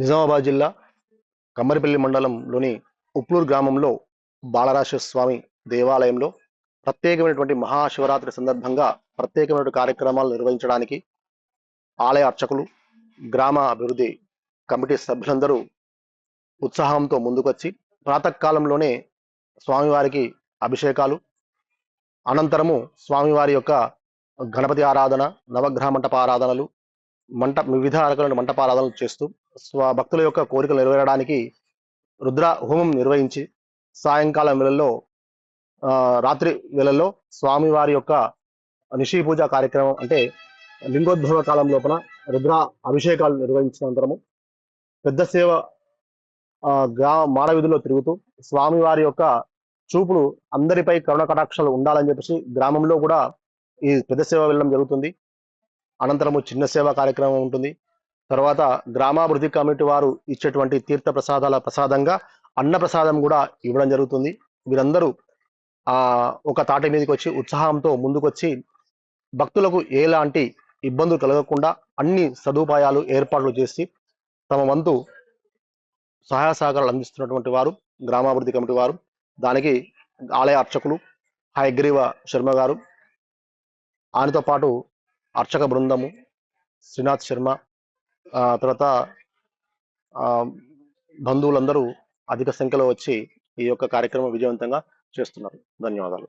నిజామాబాద్ జిల్లా కమ్మరిపల్లి మండలంలోని ఉప్లూరు గ్రామంలో బాలరాజేశ్వర స్వామి దేవాలయంలో ప్రత్యేకమైనటువంటి మహాశివరాత్రి సందర్భంగా ప్రత్యేకమైన కార్యక్రమాలు నిర్వహించడానికి ఆలయ అర్చకులు, గ్రామ అభివృద్ధి కమిటీ సభ్యులందరూ ఉత్సాహంతో ముందుకొచ్చి ప్రాతకాలంలోనే స్వామివారికి అభిషేకాలు, అనంతరము స్వామివారి యొక్క గణపతి ఆరాధన, నవగ్రహ మంటప ఆరాధనలు, వివిధ రకాల మంటపారాధనలు చేస్తూ భక్తుల యొక్క కోరికలు నెరవేరడానికి రుద్ర హోమం నిర్వహించి సాయంకాలం వేళల్లో రాత్రి వేళల్లో స్వామివారి యొక్క నిషి పూజ కార్యక్రమం అంటే లింగోద్భవ కాలం లోపల రుద్ర అభిషేకాలు నిర్వహించినంతరము పెద్ద సేవ మానవీధుల్లో తిరుగుతూ స్వామివారి యొక్క చూపులు అందరిపై కరుణ కటాక్షాలు ఉండాలని చెప్పేసి గ్రామంలో కూడా ఈ పెద్ద సేవ వెళ్ళడం జరుగుతుంది. అనంతరము చిన్న సేవ కార్యక్రమం ఉంటుంది. తర్వాత గ్రామాభివృద్ధి కమిటీ వారు ఇచ్చేటువంటి తీర్థ ప్రసాదాల ప్రసాదంగా అన్న ప్రసాదం కూడా ఇవ్వడం జరుగుతుంది. వీరందరూ ఒక తాటి మీదకి వచ్చి ఉత్సాహంతో ముందుకొచ్చి భక్తులకు ఎలాంటి ఇబ్బందులు కలగకుండా అన్ని సదుపాయాలు ఏర్పాట్లు చేసి తమ వంతు సహాయ సహకారాలు అందిస్తున్నటువంటి వారు గ్రామాభివృద్ధి కమిటీ వారు. దానికి ఆలయ అర్చకులు హయగ్రీవ శర్మ గారు, ఆయనతో పాటు అర్చక బృందము శ్రీనాథ్ శర్మ, తర్వాత బంధువులందరూ అధిక సంఖ్యలో వచ్చి ఈ యొక్క కార్యక్రమం విజయవంతంగా చేస్తున్నారు. ధన్యవాదాలు.